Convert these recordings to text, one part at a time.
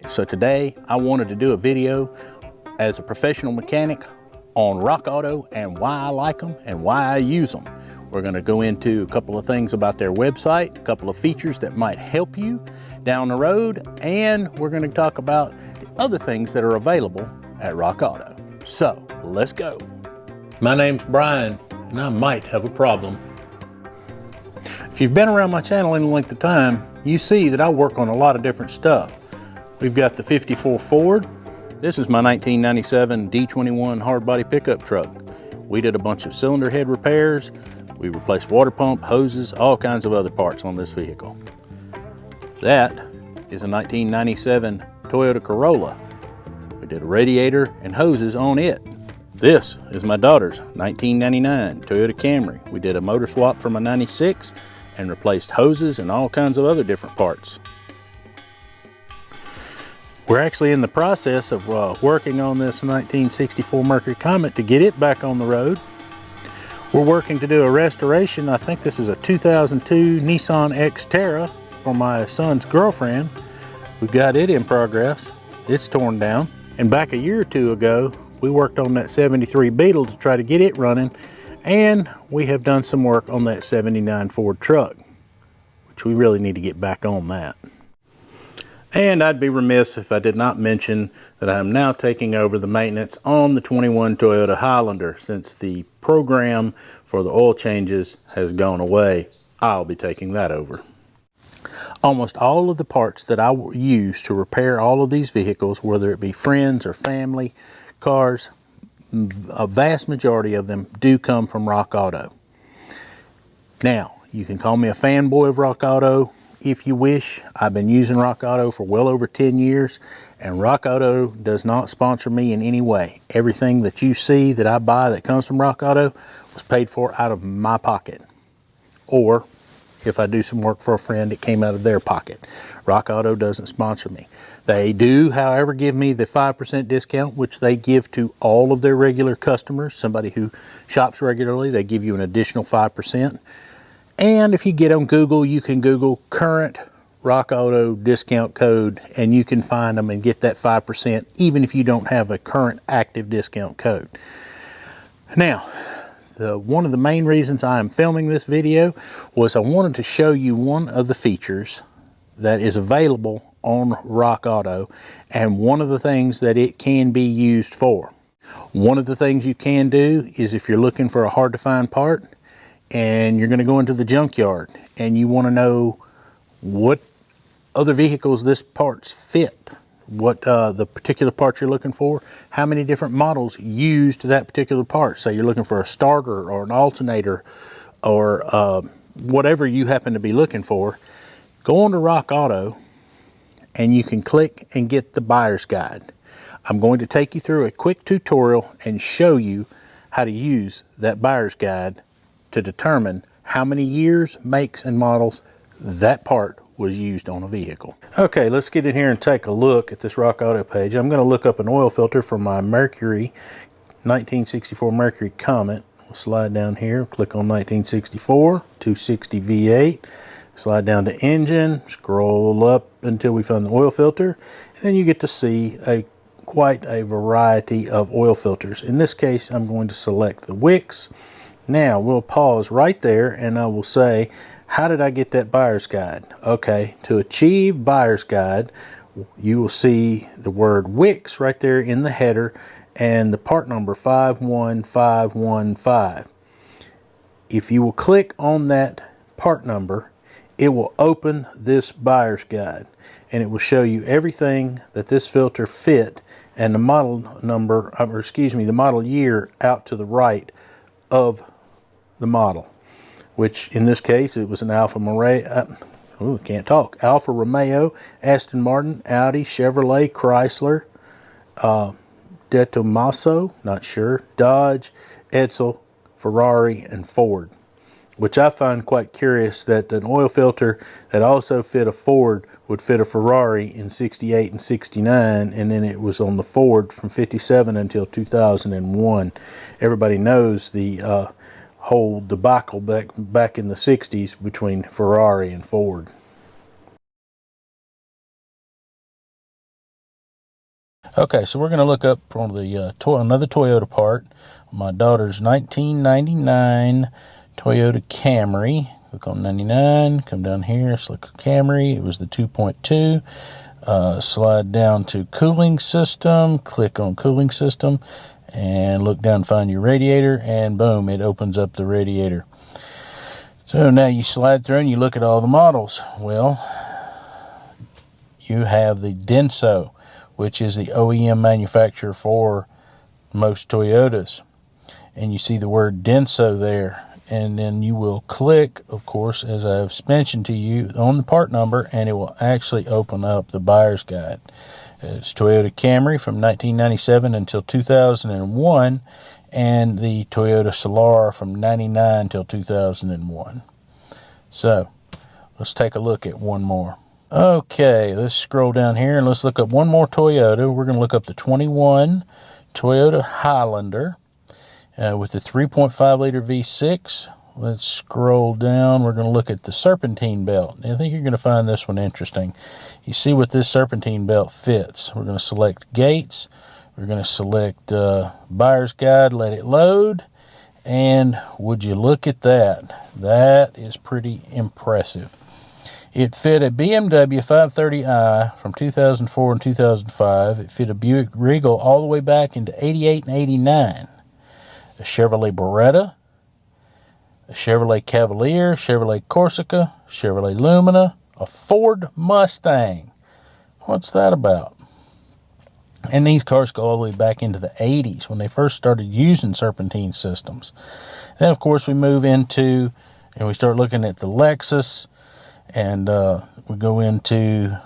So today I wanted to do a video as a professional mechanic on Rockauto and why I like them and why I use them. We're going to go into a couple of things about their website, a couple of features that might help you down the road, and we're going to talk about the other things that are available at Rockauto. So let's go. My name's Brian and I might have a problem. If you've been around my channel any length of time, you see that I work on a lot of different stuff. We've got the 54 Ford. This is my 1997 D21 hard body pickup truck. We did a bunch of cylinder head repairs. We replaced water pump, hoses, all kinds of other parts on this vehicle. That is a 1997 Toyota Corolla. We did a radiator and hoses on it. This is my daughter's 1999 Toyota Camry. We did a motor swap from a 96 and replaced hoses and all kinds of other different parts. We're actually in the process of working on this 1964 Mercury Comet to get it back on the road. We're working to do a restoration. I think this is a 2002 Nissan Xterra for my son's girlfriend. We've got it in progress. It's torn down. And back a year or two ago, we worked on that 73 Beetle to try to get it running. And we have done some work on that 79 Ford truck, which we really need to get back on that. And I'd be remiss if I did not mention that I am now taking over the maintenance on the 21 Toyota Highlander. Since the program for the oil changes has gone away, I'll be taking that over. Almost all of the parts that I use to repair all of these vehicles, whether it be friends or family cars, a vast majority of them do come from Rockauto. Now, you can call me a fanboy of Rockauto if you wish. I've been using Rockauto for well over 10 years, and Rockauto does not sponsor me in any way. Everything that you see that I buy that comes from Rockauto was paid for out of my pocket. Or if I do some work for a friend, it came out of their pocket. Rockauto doesn't sponsor me. They do, however, give me the 5% discount, which they give to all of their regular customers. Somebody who shops regularly, they give you an additional 5%. And if you get on Google, you can Google current Rockauto discount code and you can find them and get that 5% even if you don't have a current active discount code. Now, one of the main reasons I am filming this video was I wanted to show you one of the features that is available on Rockauto and one of the things that it can be used for. One of the things you can do is if you're looking for a hard to find part, and you're going to go into the junkyard and you want to know what other vehicles this parts fit, what the particular part you're looking for, how many different models used that particular part. Say you're looking for a starter or an alternator or whatever you happen to be looking for, go on to Rockauto and you can click and get the buyer's guide. I'm going to take you through a quick tutorial and show you how to use that buyer's guide to determine how many years, makes, and models that part was used on a vehicle. Okay, let's get in here and take a look at this Rockauto page. I'm going to look up an oil filter for my Mercury, 1964 Mercury Comet. We'll slide down here, click on 1964, 260 V8, slide down to engine, scroll up until we find the oil filter, and then you get to see quite a variety of oil filters. In this case, I'm going to select the Wicks. Now we'll pause right there and I will say, how did I get that buyer's guide? Okay, to achieve buyer's guide, you will see the word Wicks right there in the header and the part number 51515. If you will click on that part number, it will open this buyer's guide and it will show you everything that this filter fit and the model number, or excuse me, the model year out to the right of the model, which in this case it was an Alfa Romeo, Aston Martin, Audi, Chevrolet, Chrysler, De Tomaso, not sure, Dodge, Edsel, Ferrari, and Ford, which I find quite curious that an oil filter that also fit a Ford would fit a Ferrari in 68 and 69, and then it was on the Ford from 57 until 2001. Everybody knows the whole debacle back in the 60s between Ferrari and Ford. Okay, so we're going to look up for the another Toyota part. My daughter's 1999 Toyota Camry. Click on 99, come down here, select Camry. It was the 2.2. Slide down to cooling system, click on cooling system, and look down and find your radiator, and boom, it opens up the radiator. So now you slide through and you look at all the models. Well, you have the Denso, which is the OEM manufacturer for most Toyotas. And you see the word Denso there. And then you will click, of course, as I've mentioned to you, on the part number, and it will actually open up the buyer's guide. It's Toyota Camry from 1997 until 2001, and the Toyota Solara from 99 until 2001. So, let's take a look at one more. Okay, let's scroll down here and let's look up one more Toyota. We're going to look up the 21 Toyota Highlander with the 3.5 liter V6. Let's scroll down. We're going to look at the serpentine belt. I think you're going to find this one interesting. You see what this serpentine belt fits. We're going to select Gates. We're going to select Buyer's Guide, let it load. And would you look at that? That is pretty impressive. It fit a BMW 530i from 2004 and 2005. It fit a Buick Regal all the way back into 88 and 89. A Chevrolet Beretta, a Chevrolet Cavalier, Chevrolet Corsica, Chevrolet Lumina, a Ford Mustang. What's that about? And these cars go all the way back into the 80s when they first started using serpentine systems. Then, of course, we move into and we start looking at the Lexus. And we go into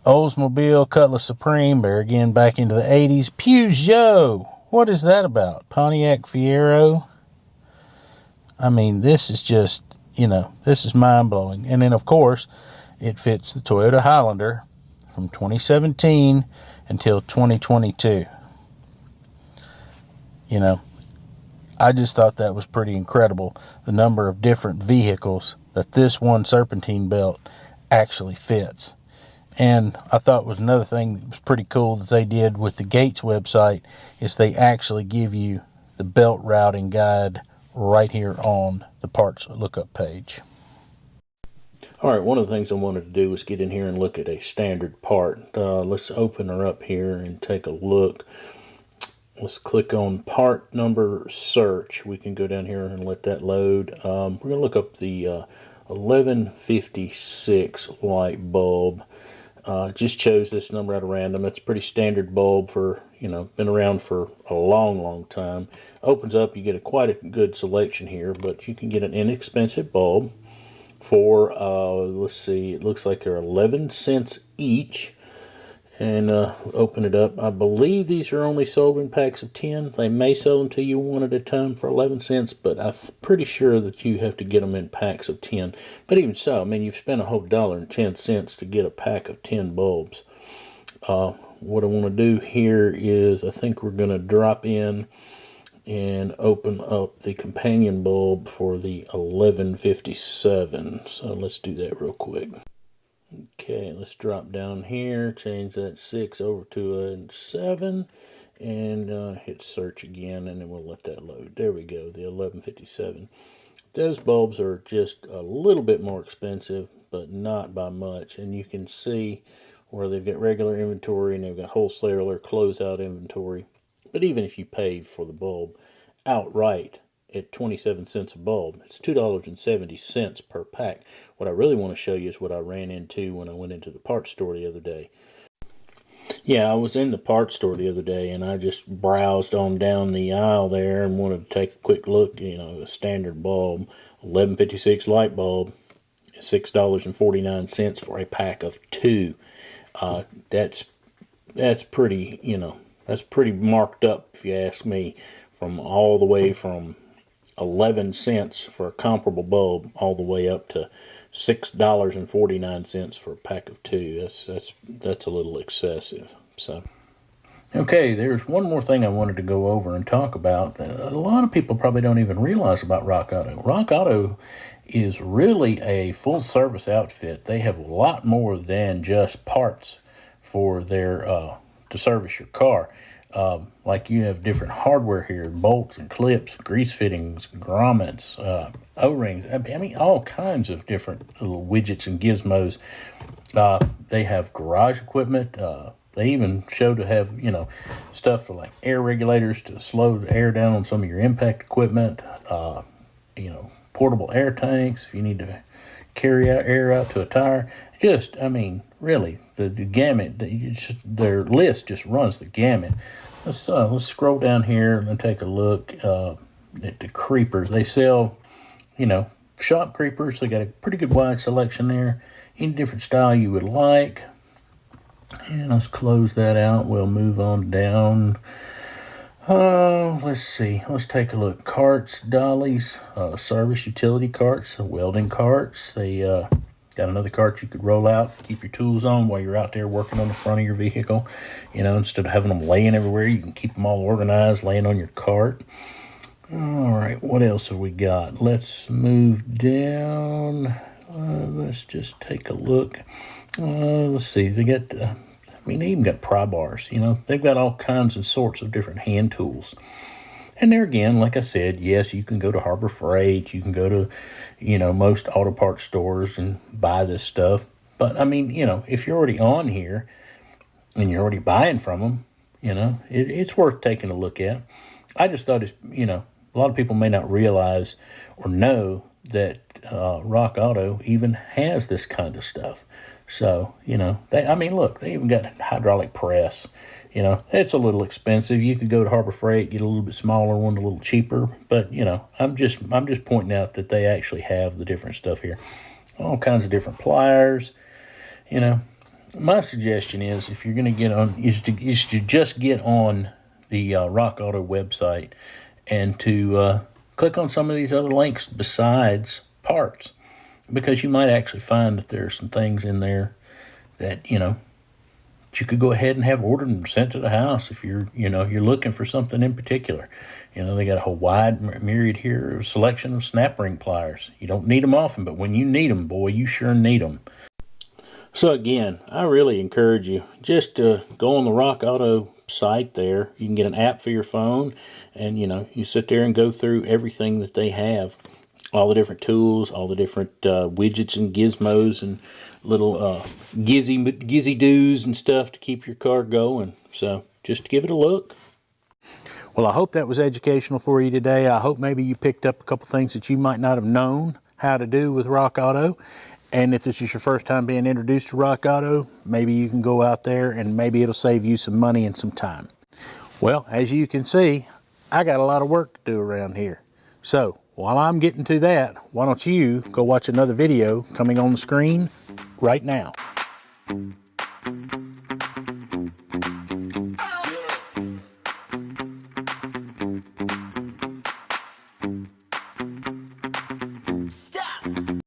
Oldsmobile, Cutlass Supreme, there again back into the 80s. Peugeot, what is that about? Pontiac Fiero. I mean, this is just, this is mind-blowing. And then, of course, it fits the Toyota Highlander from 2017 until 2022. I just thought that was pretty incredible, the number of different vehicles that this one serpentine belt actually fits. And I thought was another thing that was pretty cool that they did with the Gates website is they actually give you the belt routing guide right here on the parts lookup page. All right, one of the things I wanted to do was get in here and look at a standard part. Let's open her up here and take a look. Let's click on part number search. We can go down here and let that load. We're going to look up the 1156 light bulb. Just chose this number out of random. It's a pretty standard bulb for, been around for a long time. Opens up, you get quite a good selection here, but you can get an inexpensive bulb for, let's see, it looks like they're 11 cents each. And open it up. I believe these are only sold in packs of 10. They may sell them to you one at a time for 11 cents, but I'm pretty sure that you have to get them in packs of 10. But even so, I mean, you've spent a whole $1.10 to get a pack of 10 bulbs. What I want to do here is I think we're going to drop in and open up the companion bulb for the 1157. So let's do that real quick. Okay, let's drop down here, change that 6 over to a 7, and hit search again, and then we'll let that load. There we go, the 1157. Those bulbs are just a little bit more expensive, but not by much. And you can see where they've got regular inventory and they've got wholesaler closeout inventory. But even if you pay for the bulb outright at 27 cents a bulb, it's $2.70 per pack. What I really want to show you is what I ran into when I went into the parts store the other day. Yeah, I was in the parts store the other day and I just browsed on down the aisle there and wanted to take a quick look. A standard bulb, 1156 light bulb, $6.49 for a pack of 2. That's pretty, that's pretty marked up if you ask me, from all the way from 11 cents for a comparable bulb all the way up to $6.49 for a pack of 2. That's a little excessive. So, okay, there's one more thing I wanted to go over and talk about that a lot of people probably don't even realize about Rockauto. Rockauto is really a full service outfit. They have a lot more than just parts for their to service your car. Like you have different hardware here, bolts and clips, grease fittings, grommets, O-rings. I mean, all kinds of different little widgets and gizmos. They have garage equipment. They even show to have, you know, stuff for like air regulators to slow the air down on some of your impact equipment. You know, portable air tanks if you need to carry out air out to a tire. Just, I mean, really, the gamut. Their list just runs the gamut. Let's scroll down here and take a look at the creepers. They sell, you know, shop creepers. They got a pretty good wide selection there. Any different style you would like. And let's close that out. We'll move on down. Let's see. Let's take a look. Carts, dollies, service utility carts, welding carts. They got another cart you could roll out, keep your tools on while you're out there working on the front of your vehicle. You know, instead of having them laying everywhere, you can keep them all organized, laying on your cart. All right, what else have we got? Let's move down. Let's just take a look. Let's see. They got, I mean, they even got pry bars. You know, they've got all kinds and sorts of different hand tools. And there again, like I said, yes, you can go to Harbor Freight. You can go to, you know, most auto parts stores and buy this stuff. But, I mean, you know, if you're already on here and you're already buying from them, you know, it's worth taking a look at. I just thought it's, you know, a lot of people may not realize or know that Rockauto even has this kind of stuff. So, you know, I mean, look, they even got hydraulic press. You know, it's a little expensive. You could go to Harbor Freight, get a little bit smaller one, a little cheaper. But, you know, I'm just pointing out that they actually have the different stuff here. All kinds of different pliers. You know, my suggestion is if you're going to get on, is to just get on the Rockauto website and to click on some of these other links besides parts. Because you might actually find that there's some things in there that, you know, you could go ahead and have ordered and sent to the house if you're looking for something in particular. You know, they got a whole wide myriad here, selection of snap ring pliers. You don't need them often, but when you need them, boy, you sure need them. So again, I really encourage you just to go on the Rockauto site there. You can get an app for your phone, and you know, you sit there and go through everything that they have. All the different tools, all the different widgets and gizmos and little gizzy doos and stuff to keep your car going. So just give it a look. Well, I hope that was educational for you today. I hope maybe you picked up a couple things that you might not have known how to do with Rockauto. And if this is your first time being introduced to Rockauto, maybe you can go out there and maybe it'll save you some money and some time. Well, as you can see, I got a lot of work to do around here. So while I'm getting to that, why don't you go watch another video coming on the screen right now.